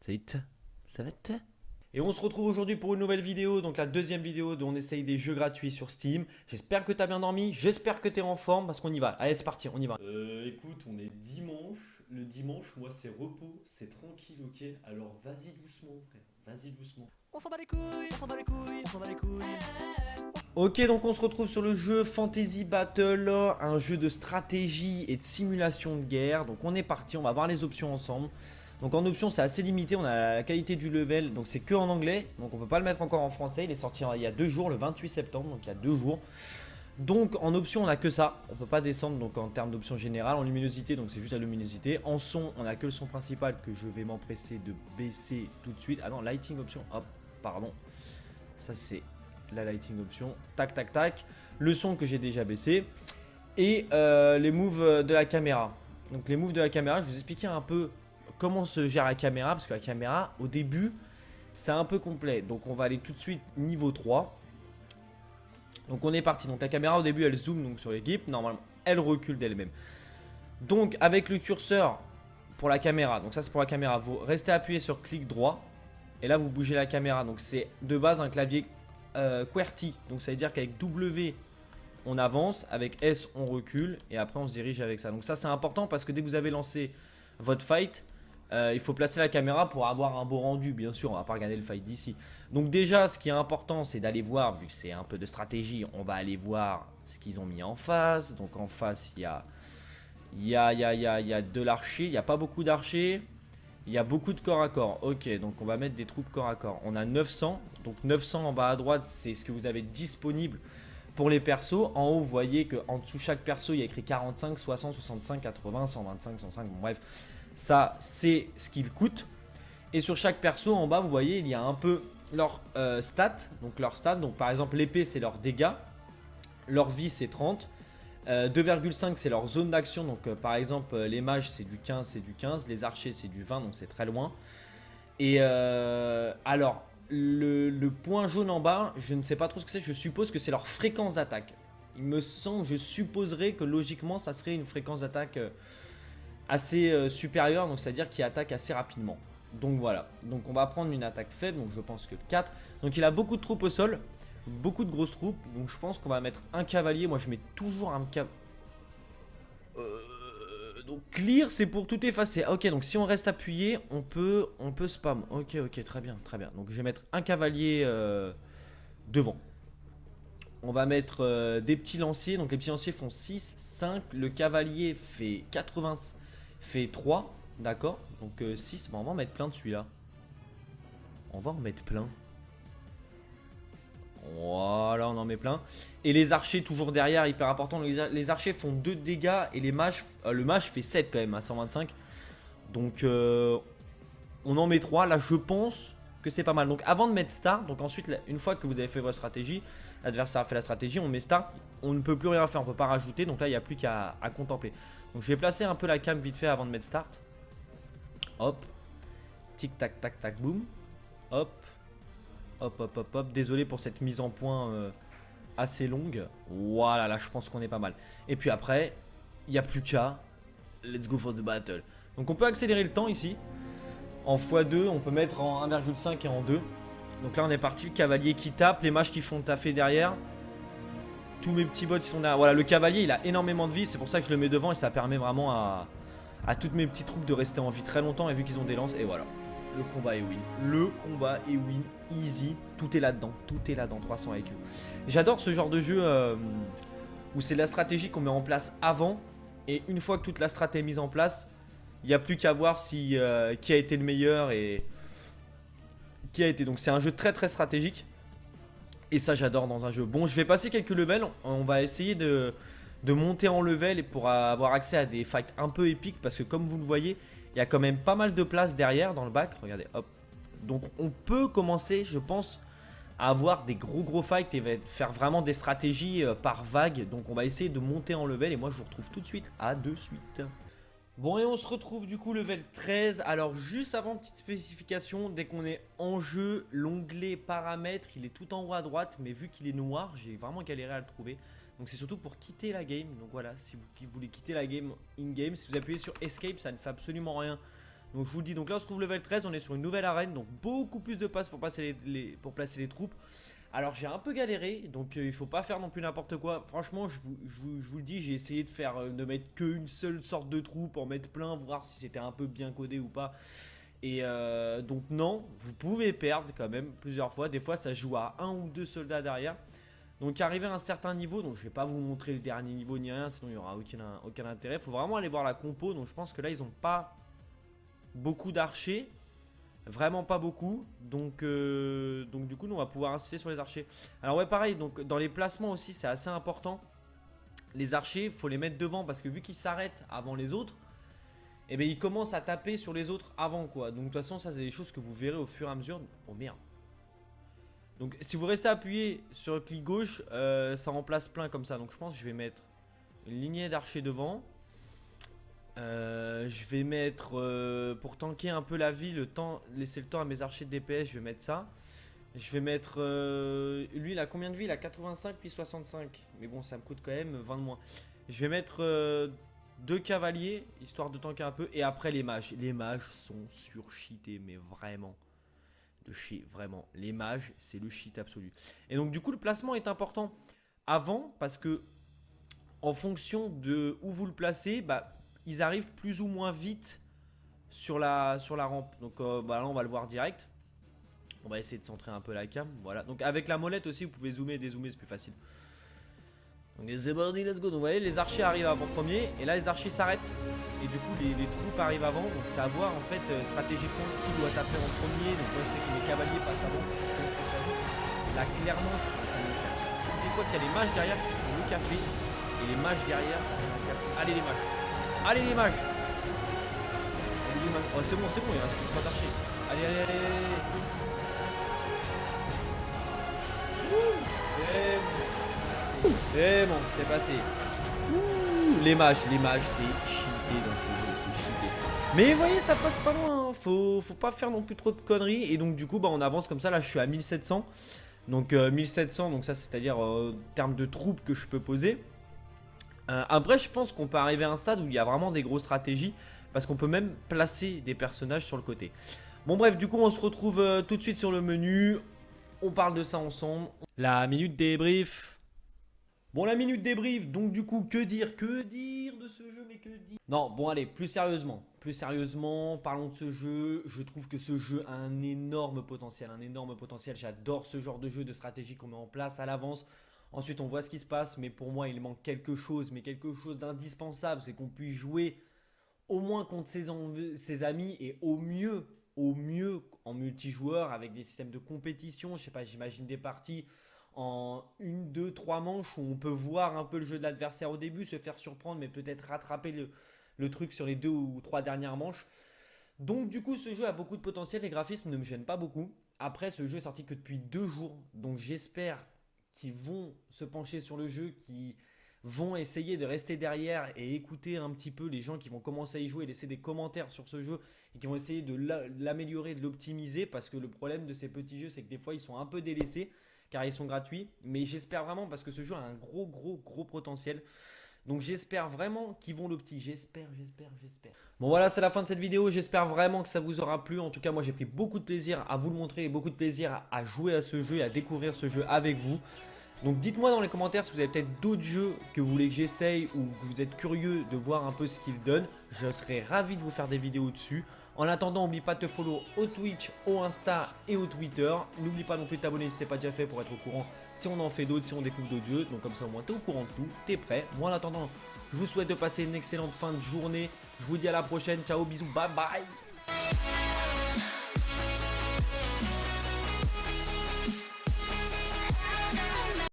Salut, ça va te? Et on se retrouve aujourd'hui pour une nouvelle vidéo, donc la deuxième vidéo où on essaye des jeux gratuits sur Steam. J'espère que t'as bien dormi, j'espère que t'es en forme parce qu'on y va. Allez, c'est parti, on y va. Écoute, on est dimanche. Le dimanche, moi c'est repos, c'est tranquille, ok. Alors vas-y doucement, frère, vas-y doucement. On s'en bat les couilles, on s'en bat les couilles, on s'en bat les couilles. Ok, donc on se retrouve sur le jeu Fantasy Battle, un jeu de stratégie et de simulation de guerre. Donc on est parti, on va voir les options ensemble. Donc en option c'est assez limité, on a la qualité du level, donc c'est que en anglais. Donc on peut pas le mettre encore en français, il est sorti il y a 2 jours, le 28 septembre, donc il y a 2 jours. Donc en option on a que ça, on peut pas descendre donc en termes d'option générale. En luminosité, donc c'est juste la luminosité. En son, on a que le son principal que je vais m'empresser de baisser tout de suite. Ah non, lighting option, hop, pardon. Ça c'est la lighting option, tac tac tac. Le son que j'ai déjà baissé. Et les moves de la caméra. Donc les moves de la caméra, je vais vous expliquer un peu comment se gère la caméra. Parce que la caméra, au début, c'est un peu complet. Donc on va aller tout de suite niveau 3. Donc on est parti. Donc la caméra au début elle zoome donc sur l'équipe. Normalement elle recule d'elle-même. Donc avec le curseur pour la caméra. Donc ça c'est pour la caméra. Vous restez appuyé sur clic droit. Et là vous bougez la caméra. Donc c'est de base un clavier QWERTY. Donc ça veut dire qu'avec W on avance, avec S on recule et après on se dirige avec ça. Donc ça c'est important parce que dès que vous avez lancé votre fight, il faut placer la caméra pour avoir un beau rendu. Bien sûr on va pas regarder le fight d'ici. Donc déjà ce qui est important c'est d'aller voir, vu que c'est un peu de stratégie, on va aller voir ce qu'ils ont mis en face. Donc en face il y a de l'archer, il n'y a pas beaucoup d'archers. Il y a beaucoup de corps à corps. Ok, donc on va mettre des troupes corps à corps. On a 900. Donc 900 en bas à droite, c'est ce que vous avez disponible pour les persos. En haut, vous voyez qu'en dessous chaque perso, il y a écrit 45, 60, 65, 80, 125, 105. Bon, bref, ça, c'est ce qu'il coûte. Et sur chaque perso, en bas, vous voyez, il y a un peu leur stats. Donc leur stats. Donc par exemple, l'épée, c'est leur dégâts. Leur vie, c'est 30. 2,5 c'est leur zone d'action, donc par exemple les mages c'est du 15, c'est du 15, les archers c'est du 20, donc c'est très loin. Et alors le point jaune en bas, je ne sais pas trop ce que c'est, je suppose que c'est leur fréquence d'attaque. Il me semble, je supposerais que logiquement ça serait une fréquence d'attaque assez supérieure, donc c'est à dire qu'il attaque assez rapidement. Donc voilà, donc on va prendre une attaque faible, donc je pense que 4. Donc il a beaucoup de troupes au sol, beaucoup de grosses troupes, donc je pense qu'on va mettre un cavalier. Moi je mets toujours un cavalier. Donc clear c'est pour tout effacer. Ok, donc si on reste appuyé on peut spam. Ok, très bien, très bien. Donc je vais mettre un cavalier devant. On va mettre des petits lanciers. Donc les petits lanciers font 6, 5. Le cavalier fait 80, fait 3. D'accord. Donc 6, bon, on va en mettre plein de celui-là. On va en mettre plein. Voilà, on en met plein. Et les archers toujours derrière, hyper important. Les archers font 2 dégâts et les mages, le mage fait 7 quand même à 125. Donc on en met 3. Là je pense que c'est pas mal. Donc avant de mettre start, donc ensuite une fois que vous avez fait votre stratégie, l'adversaire a fait la stratégie, on met start. On ne peut plus rien faire, on peut pas rajouter. Donc là il n'y a plus qu'à contempler. Donc je vais placer un peu la cam vite fait avant de mettre start. Hop. Tic tac tac tac boum. Hop. Hop, hop, hop, hop. Désolé pour cette mise en point assez longue. Voilà, là, je pense qu'on est pas mal. Et puis après, il n'y a plus qu'à. Let's go for the battle. Donc, on peut accélérer le temps ici. En x2, on peut mettre en 1,5 et en 2. Donc là, on est parti. Le cavalier qui tape. Les mages qui font taffer derrière. Tous mes petits bots qui sont derrière. Voilà, le cavalier, il a énormément de vie. C'est pour ça que je le mets devant. Et ça permet vraiment à toutes mes petites troupes de rester en vie très longtemps. Et vu qu'ils ont des lances, et voilà. Le combat est win. Le combat est win. Easy. Tout est là-dedans. Tout est là-dedans. 300 IQ. J'adore ce genre de jeu où c'est la stratégie qu'on met en place avant. Et une fois que toute la stratégie est mise en place, il n'y a plus qu'à voir si, qui a été le meilleur et qui a été. Donc c'est un jeu très très stratégique. Et ça j'adore dans un jeu. Bon, je vais passer quelques levels. On va essayer de monter en level et pour avoir accès à des fights un peu épiques. Parce que comme vous le voyez, il y a quand même pas mal de place derrière dans le bac. Regardez, hop. Donc on peut commencer, je pense, à avoir des gros fights et faire vraiment des stratégies par vague. Donc on va essayer de monter en level et moi je vous retrouve tout de suite. À de suite. Bon, et on se retrouve du coup level 13. Alors juste avant, petite spécification, dès qu'on est en jeu, l'onglet paramètres il est tout en haut à droite. Mais vu qu'il est noir, j'ai vraiment galéré à le trouver. Donc c'est surtout pour quitter la game. Donc voilà, si vous voulez quitter la game in-game, si vous appuyez sur Escape, ça ne fait absolument rien Donc je vous le dis, donc là on se trouve level 13, on est sur une nouvelle arène, donc beaucoup plus de passes pour placer les troupes. Alors j'ai un peu galéré, donc il faut pas faire non plus n'importe quoi. Franchement, je vous le dis, j'ai essayé de mettre qu'une seule sorte de troupe, en mettre plein, voir si c'était un peu bien codé ou pas. Et donc non, vous pouvez perdre quand même plusieurs fois. Des fois ça joue à 1 ou 2 soldats derrière. Donc arrivé à un certain niveau, donc je vais pas vous montrer le dernier niveau ni rien, sinon il n'y aura aucun intérêt. Il faut vraiment aller voir la compo, donc je pense que là ils ont pas beaucoup d'archers. Vraiment pas beaucoup, donc du coup nous on va pouvoir insister sur les archers. Alors ouais pareil, donc dans les placements aussi c'est assez important. Les archers, faut les mettre devant parce que vu qu'ils s'arrêtent avant les autres, et bien ils commencent à taper sur les autres avant quoi. Donc de toute façon ça c'est des choses que vous verrez au fur et à mesure. Oh merde. Donc si vous restez appuyé sur le clic gauche, ça remplace plein comme ça. Donc je pense que je vais mettre une lignée d'archers devant. Je vais mettre, pour tanker un peu la vie, laisser le temps à mes archers de DPS, je vais mettre ça. Je vais mettre, lui il a combien de vie? Il a 85 puis 65. Mais bon ça me coûte quand même 20 de moins. Je vais mettre 2 cavaliers, histoire de tanker un peu. Et après les mages. Les mages sont surcheatés, mais vraiment. De chez, vraiment. Les mages, c'est le cheat absolu. Et donc du coup le placement est important avant, parce que en fonction de où vous le placez, bah ils arrivent plus ou moins vite sur la rampe. Donc bah là on va le voir direct. On va essayer de centrer un peu la cam. Voilà. Donc avec la molette aussi vous pouvez zoomer et dézoomer, c'est plus facile. Donc c'est parti, let's go. Donc vous voyez les archers arrivent avant premier. Et là les archers s'arrêtent. Et du coup les troupes arrivent avant. Donc c'est à voir en fait stratégiquement qui doit taper en premier. Donc moi je sais que les cavaliers passent avant. Là clairement je suis en train de me faire soulever quoi qu'il y a les mages derrière qui font le café. Et les mages derrière ça fait un café. Allez les mages. Allez les mages. Oh c'est bon, il reste plus 3 archers. Allez, allez, allez, allez. C'est bon, c'est passé. Les mages, c'est cheaté dans ce jeu, c'est cheaté. Mais vous voyez, ça passe pas loin, hein. Faut pas faire non plus trop de conneries. Et donc du coup, bah, on avance comme ça, là je suis à 1700. Donc 1700, donc ça c'est-à-dire en termes de troupes que je peux poser. Après je pense qu'on peut arriver à un stade où il y a vraiment des grosses stratégies, parce qu'on peut même placer des personnages sur le côté. Bon bref, du coup on se retrouve tout de suite sur le menu. On parle de ça ensemble. La minute débrief. Bon la minute débrief, donc du coup que dire de ce jeu, mais que dire. Non bon allez, plus sérieusement, parlons de ce jeu. Je trouve que ce jeu a un énorme potentiel, J'adore ce genre de jeu de stratégie qu'on met en place à l'avance. Ensuite on voit ce qui se passe, mais pour moi il manque quelque chose, d'indispensable, c'est qu'on puisse jouer au moins contre ses amis et au mieux en multijoueur avec des systèmes de compétition. Je sais pas, j'imagine des parties en 1, 2, 3 manches où on peut voir un peu le jeu de l'adversaire au début, se faire surprendre, mais peut-être rattraper le truc sur les 2 ou 3 dernières manches. Donc du coup ce jeu a beaucoup de potentiel, les graphismes ne me gênent pas beaucoup. Après ce jeu est sorti que depuis 2 jours, donc j'espère qu'ils vont se pencher sur le jeu, qui vont essayer de rester derrière et écouter un petit peu les gens qui vont commencer à y jouer, laisser des commentaires sur ce jeu et qui vont essayer de l'améliorer, de l'optimiser, parce que le problème de ces petits jeux c'est que des fois ils sont un peu délaissés car ils sont gratuits, mais j'espère vraiment, parce que ce jeu a un gros potentiel. Donc j'espère vraiment qu'ils vont l'optimiser, j'espère. Bon voilà, c'est la fin de cette vidéo, j'espère vraiment que ça vous aura plu. En tout cas moi j'ai pris beaucoup de plaisir à vous le montrer et beaucoup de plaisir à jouer à ce jeu et à découvrir ce jeu avec vous. Donc dites-moi dans les commentaires si vous avez peut-être d'autres jeux que vous voulez que j'essaye ou que vous êtes curieux de voir un peu ce qu'ils donnent. Je serai ravi de vous faire des vidéos dessus. En attendant, n'oublie pas de te follow au Twitch, au Insta et au Twitter. N'oublie pas non plus de t'abonner si ce n'est pas déjà fait pour être au courant si on en fait d'autres, si on découvre d'autres jeux. Donc comme ça au moins tu es au courant de tout, tu es prêt. Moi en attendant, je vous souhaite de passer une excellente fin de journée. Je vous dis à la prochaine, ciao, bisous, bye bye.